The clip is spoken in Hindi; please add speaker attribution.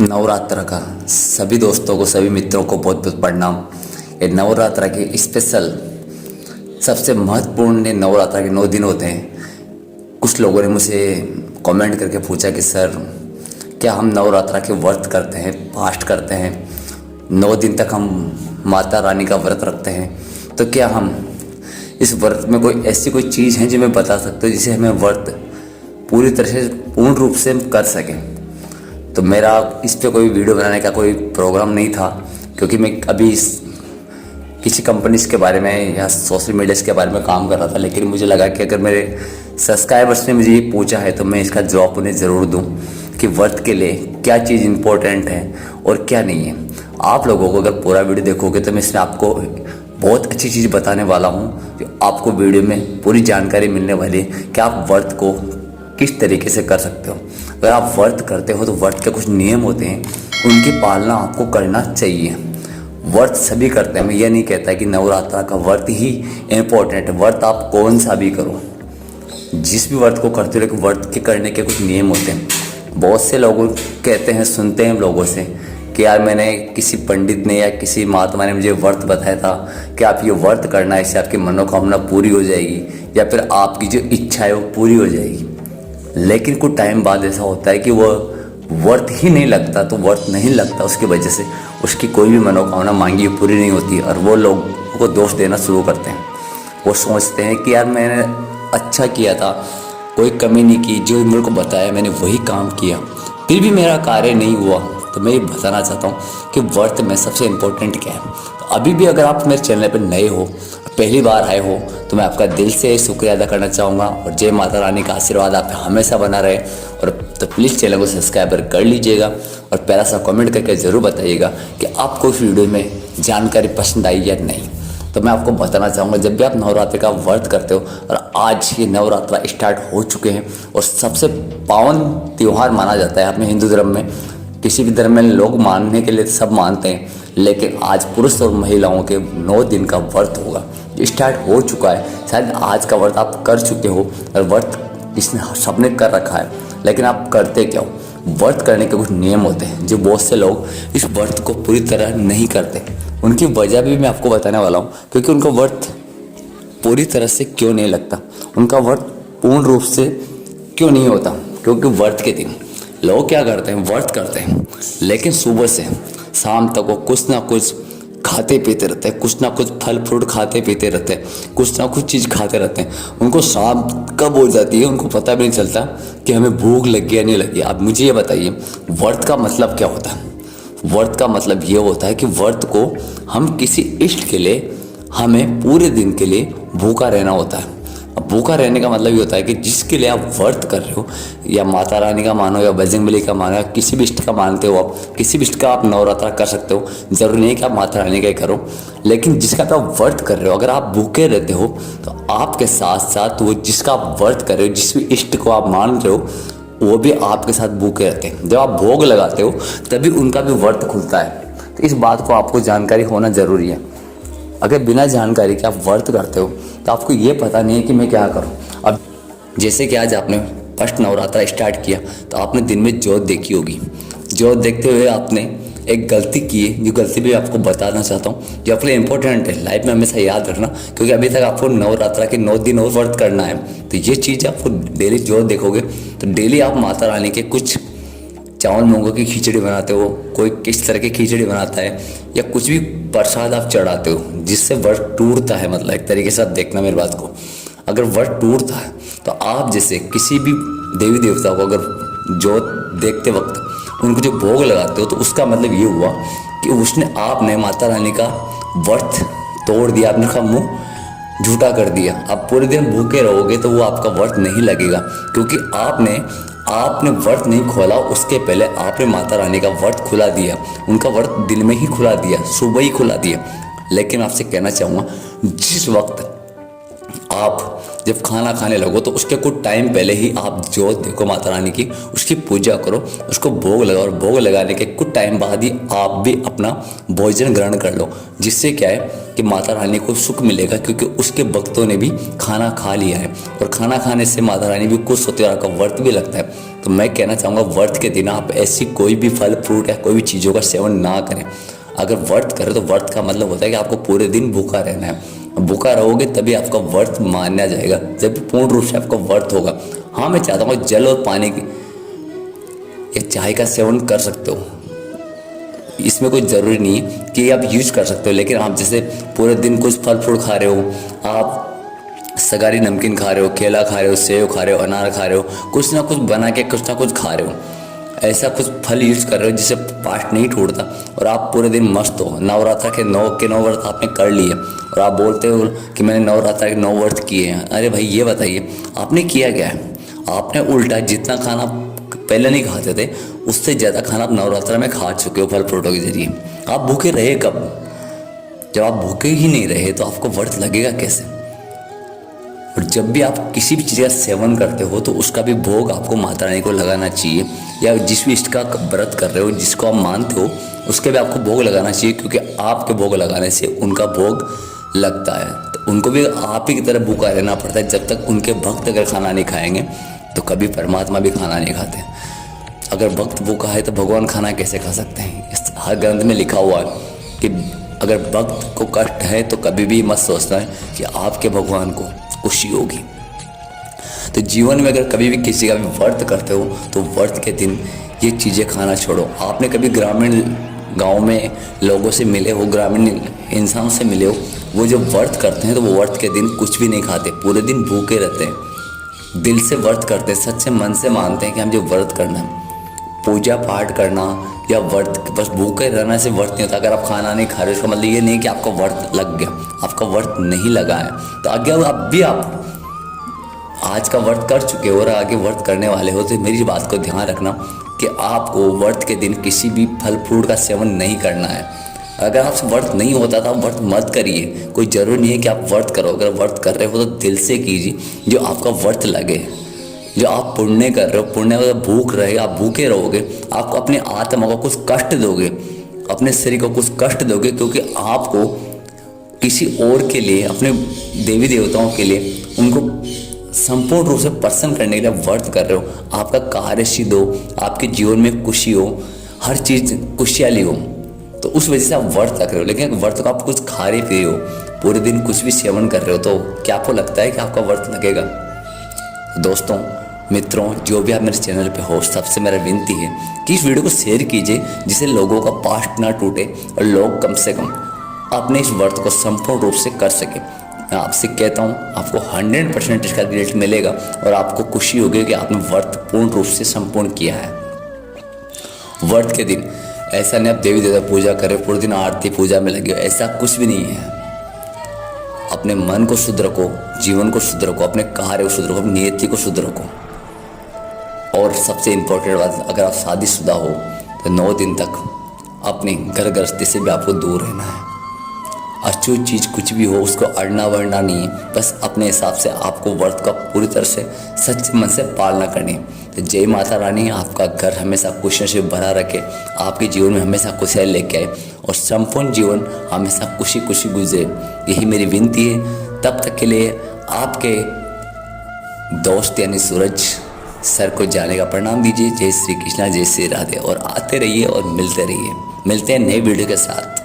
Speaker 1: नवरात्र का सभी दोस्तों को, सभी मित्रों को बहुत बहुत प्रणाम। ये नवरात्र के स्पेशल सबसे महत्वपूर्ण ये नवरात्र के 9 दिन होते हैं। कुछ लोगों ने मुझे कमेंट करके पूछा कि सर क्या हम नवरात्र के व्रत करते हैं, फास्ट करते हैं, 9 दिन तक हम माता रानी का व्रत रखते हैं, तो क्या हम इस व्रत में कोई ऐसी कोई चीज़ है जो मैं बता सकते हो जिसे हमें व्रत पूरी तरह से पूर्ण रूप से कर सकें। तो मेरा इस पे कोई वीडियो बनाने का कोई प्रोग्राम नहीं था, क्योंकि मैं अभी किसी कंपनीज के बारे में या सोशल मीडिया के बारे में काम कर रहा था। लेकिन मुझे लगा कि अगर मेरे सब्सक्राइबर्स ने मुझे ये पूछा है तो मैं इसका जवाब उन्हें ज़रूर दूं कि व्रत के लिए क्या चीज़ इंपॉर्टेंट है और क्या नहीं है। आप लोगों को अगर पूरा वीडियो देखोगे तो मैं इसमें आपको बहुत अच्छी चीज़ बताने वाला हूँ जो आपको वीडियो में पूरी जानकारी मिलने वाली है कि आप व्रत को किस तरीके से कर सकते हो। अगर आप व्रत करते हो तो व्रत के कुछ नियम होते हैं, उनकी पालना आपको करना चाहिए। व्रत सभी करते हैं, मैं ये नहीं कहता कि नवरात्र का व्रत ही इम्पोर्टेंट है। व्रत आप कौन सा भी करो, जिस भी व्रत को करते हो, लेकिन व्रत के करने के कुछ नियम होते हैं। बहुत से लोग कहते हैं, सुनते हैं लोगों से कि यार मैंने किसी पंडित ने या किसी महात्मा ने मुझे व्रत बताया था कि आप ये व्रत करना, इससे आपकी मनोकामना पूरी हो जाएगी या फिर आपकी जो इच्छा है वो पूरी हो जाएगी। लेकिन कुछ टाइम बाद ऐसा होता है कि वो व्रत ही नहीं लगता, तो व्रत नहीं लगता, उसकी वजह से उसकी कोई भी मनोकामना मांगी पूरी नहीं होती और वो लोगों को दोष देना शुरू करते हैं। वो सोचते हैं कि यार मैंने अच्छा किया था, कोई कमी नहीं की, जो मेरे को बताया मैंने वही काम किया, फिर भी मेरा कार्य नहीं हुआ। तो मैं ये बताना चाहता हूँ कि व्रत में सबसे इम्पोर्टेंट क्या है। तो अभी भी अगर आप मेरे चैनल पर नए हो, पहली बार आए हो, तो मैं आपका दिल से शुक्रिया अदा करना चाहूँगा और जय माता रानी का आशीर्वाद आप पे हमेशा बना रहे। और तो प्लीज़ चैनल को सब्सक्राइब कर लीजिएगा और प्यारा सा कमेंट करके ज़रूर बताइएगा कि आपको इस वीडियो में जानकारी पसंद आई या नहीं। तो मैं आपको बताना चाहूँगा, जब भी आप नवरात्र का व्रत करते हो, और आज ये नवरात्र स्टार्ट हो चुके हैं और सबसे पावन त्यौहार माना जाता है अपने हिंदू धर्म में। किसी भी धर्म में लोग मानने के लिए सब मानते हैं, लेकिन आज पुरुष और महिलाओं के 9 दिन का व्रत होगा, स्टार्ट हो चुका है। शायद आज का व्रत आप कर चुके हो और व्रत इसने सबने कर रखा है, लेकिन आप करते क्या हो। व्रत करने के कुछ नियम होते हैं जो बहुत से लोग इस व्रत को पूरी तरह नहीं करते। उनकी वजह भी मैं आपको बताने वाला हूँ, क्योंकि उनका व्रत पूरी तरह से क्यों नहीं लगता, उनका व्रत पूर्ण रूप से क्यों नहीं होता। क्योंकि व्रत के दिन लोग क्या करते हैं, व्रत करते हैं, लेकिन सुबह से शाम तक वो कुछ ना कुछ खाते पीते रहते हैं, कुछ ना कुछ फल फ्रूट खाते पीते रहते हैं, कुछ ना कुछ चीज़ खाते रहते हैं। उनको शाम कब हो जाती है उनको पता भी नहीं चलता कि हमें भूख लगी या नहीं लगी। आप मुझे ये बताइए, व्रत का मतलब क्या होता है। व्रत का मतलब ये होता है कि व्रत को हम किसी इष्ट के लिए, हमें पूरे दिन के लिए भूखा रहना होता है। अब भूखा रहने का मतलब ये होता है कि जिसके लिए आप व्रत कर रहे हो, या माता रानी का मानो या बजरंगबली का मानो या किसी भी इष्ट का मानते हो, आप किसी भी इष्ट का आप नवरात्रा कर सकते हो। जरूरी नहीं कि आप माता रानी का ही करो, लेकिन जिसका आप व्रत कर रहे हो, अगर आप भूखे रहते हो तो आपके साथ साथ वो जिसका आप व्रत कर रहे हो, जिस भी इष्ट को आप मान रहे हो, वो भी आपके साथ भूखे रहते हैं। जब आप भोग लगाते हो तभी उनका भी व्रत खुलता है। तो इस बात को आपको जानकारी होना ज़रूरी है। अगर बिना जानकारी के आप व्रत करते हो तो आपको ये पता नहीं है कि मैं क्या करूं। अब जैसे कि आज आपने फर्स्ट नवरात्रा स्टार्ट किया तो आपने दिन में जोत देखी होगी। जोत देखते हुए आपने एक गलती की है, जो गलती भी आपको बताना चाहता हूँ, जो आपके लिए इंपॉर्टेंट है, लाइफ में हमेशा याद रखना। क्योंकि अभी तक आपको नवरात्रा के 9 दिन और व्रत करना है, तो ये चीज़ आपको डेली जोत देखोगे तो डेली आप माता रानी के कुछ चावल मूंगों की खिचड़ी बनाते हो, कोई किस तरह की खिचड़ी बनाता है, या कुछ भी प्रसाद आप चढ़ाते हो जिससे व्रत टूटता है। मतलब एक तरीके से आप देखना मेरी बात को, अगर व्रत टूटता है तो आप जैसे किसी भी देवी देवता को अगर जोत देखते वक्त उनको जो भोग लगाते हो, तो उसका मतलब ये हुआ कि आपने माता रानी का व्रत तोड़ दिया, आपने का मुँह झूठा कर दिया। आप पूरे दिन भूखे रहोगे तो वो आपका व्रत नहीं लगेगा, क्योंकि आपने व्रत नहीं खोला, उसके पहले आपने माता रानी का व्रत खुला दिया, उनका व्रत दिल में ही खुला दिया, सुबह ही खुला दिया। लेकिन आपसे कहना चाहूँगा, जिस वक्त आप जब खाना खाने लगो तो उसके कुछ टाइम पहले ही आप जोत देखो माता रानी की, उसकी पूजा करो, उसको भोग लगाओ, और भोग लगाने के कुछ टाइम बाद ही आप भी अपना भोजन ग्रहण कर लो। जिससे क्या है कि माता रानी को सुख मिलेगा, क्योंकि उसके भक्तों ने भी खाना खा लिया है, और खाना खाने से माता रानी भी खुश होती है और आपका व्रत भी लगता है। तो मैं कहना चाहूँगा व्रत के दिन आप ऐसी कोई भी फल फ्रूट या कोई भी चीज़ों का सेवन ना करें। अगर व्रत करें तो व्रत का मतलब होता है कि आपको पूरे दिन भूखा रहना है। भूखा रहोगे तभी आपका व्रत माना जाएगा, जब पूर्ण रूप से आपका व्रत होगा। हाँ, मैं चाहता हूँ जल और पानी की या चाय का सेवन कर सकते हो, इसमें कोई ज़रूरी नहीं है कि आप यूज कर सकते हो। लेकिन आप जैसे पूरे दिन कुछ फल फ्रूट खा रहे हो, आप सगारी नमकीन खा रहे हो, केला खा रहे हो, सेव खा रहे हो, अनार खा रहे हो, कुछ ना कुछ बना के कुछ ना कुछ खा रहे हो, ऐसा कुछ फल यूज कर रहे हो जिससे पास्ट नहीं टूटता और आप पूरे दिन मस्त हो। नवरात्र के 9 व्रत आपने कर लिए और आप बोलते हो कि मैंने नवरात्र के 9 व्रत किए हैं। अरे भाई, ये बताइए आपने किया क्या है? आपने उल्टा जितना खाना पहले नहीं खाते थे उससे ज़्यादा खाना आप नवरात्र में खा चुके हो फल फ्रूटों के जरिए। आप भूखे रहे कब? जब आप भूखे ही नहीं रहे तो आपको व्रत लगेगा कैसे? और जब भी आप किसी भी चीज़ का सेवन करते हो तो उसका भी भोग आपको माता रानी को लगाना चाहिए, या जिस भी इष्ट का व्रत कर रहे हो, जिसको आप मानते हो, उसके भी आपको भोग लगाना चाहिए, क्योंकि आपके भोग लगाने से उनका भोग लगता है। तो उनको भी आप ही की तरह भूखा रहना पड़ता है। जब तक उनके भक्त अगर खाना नहीं खाएंगे तो कभी परमात्मा भी खाना नहीं खाते। अगर भक्त भूखा है तो भगवान खाना कैसे खा सकते हैं? इस हर ग्रंथ में लिखा हुआ है कि अगर भक्त को कष्ट है तो कभी भी मत सोचना है कि आपके भगवान को खुशी होगी। तो जीवन में अगर कभी भी किसी का भी व्रत करते हो तो व्रत के दिन ये चीज़ें खाना छोड़ो। आपने कभी ग्रामीण गांव में लोगों से मिले हो, ग्रामीण इंसानों से मिले हो, वो जो व्रत करते हैं तो वो व्रत के दिन कुछ भी नहीं खाते, पूरे दिन भूखे रहते हैं, दिल से व्रत करते हैं, सच्चे मन से मानते हैं कि हम जो व्रत करना है, पूजा पाठ करना या व्रत, बस भूखे रहने से व्रत नहीं होता। अगर आप खाना नहीं खा रहे उसका मतलब ये नहीं कि आपका व्रत लग गया, आपका व्रत नहीं लगा है। तो आगे अब भी आप आज का व्रत कर चुके हो और आगे व्रत करने वाले हो तो मेरी बात को ध्यान रखना कि आपको व्रत के दिन किसी भी फल फ्रूट का सेवन नहीं करना है। अगर आपसे व्रत नहीं होता तो आप व्रत मत करिए, कोई ज़रूरी नहीं है कि आप व्रत करो। अगर व्रत कर रहे हो तो दिल से कीजिए, जो आपका व्रत लगे, जो आप पुण्य कर रहे हो, पुण्य मतलब भूख रहे, आप भूखे रहोगे, आपको अपने आत्मा को कुछ कष्ट दोगे, अपने शरीर को कुछ कष्ट दोगे, क्योंकि आपको किसी और के लिए, अपने देवी देवताओं के लिए, उनको संपूर्ण रूप से प्रसन्न करने के लिए व्रत कर रहे हो। आपका कार्य सिद्ध हो, आपके जीवन में खुशी हो, हर चीज़ खुशहाली हो, तो उस वजह से आप व्रत रख रहे हो। लेकिन व्रत को आप कुछ खा रहे पी हो, पूरे दिन कुछ भी सेवन कर रहे हो, तो क्या आपको लगता है कि आपका व्रत लगेगा? दोस्तों, मित्रों, जो भी आप मेरे चैनल पे हो, सबसे मेरा विनती है कि इस वीडियो को शेयर कीजिए, जिससे लोगों का पास्ट ना टूटे और लोग कम से कम अपने इस व्रत को संपूर्ण रूप से कर सके। मैं आपसे कहता हूँ आपको 100% इसका रिजल्ट मिलेगा और आपको खुशी होगी कि आपने व्रत पूर्ण रूप से संपूर्ण किया है। व्रत के दिन ऐसा नहीं आप देवी देवता पूजा करें, पूरे दिन आरती पूजा में लगे, ऐसा कुछ भी नहीं है। अपने मन को शुद्ध रखो, जीवन को शुद्ध रखो, अपने कार्य को शुद्ध रखो, अपनी नियति को शुद्ध रखो। और सबसे इम्पोर्टेंट बात, अगर आप शादीशुदा हो तो 9 दिन तक अपनी घर गृहस्थी से भी आपको दूर रहना है। अछूत चीज़ कुछ भी हो उसको अड़ना वड़ना नहीं है, बस अपने हिसाब से आपको व्रत का पूरी तरह से सच्चे मन से पालना करनी है। तो जय माता रानी आपका घर हमेशा खुशियों से भरा रखे, आपके जीवन में हमेशा खुशियाँ लेके आए और संपूर्ण जीवन हमेशा खुशी खुशी गुजरे, यही मेरी विनती है। तब तक के लिए आपके दोस्त यानी सूरज सर को जाने का प्रणाम दीजिए। जय श्री कृष्णा, जय श्री राधे, और आते रहिए और मिलते रहिए। मिलते हैं नए वीडियो के साथ।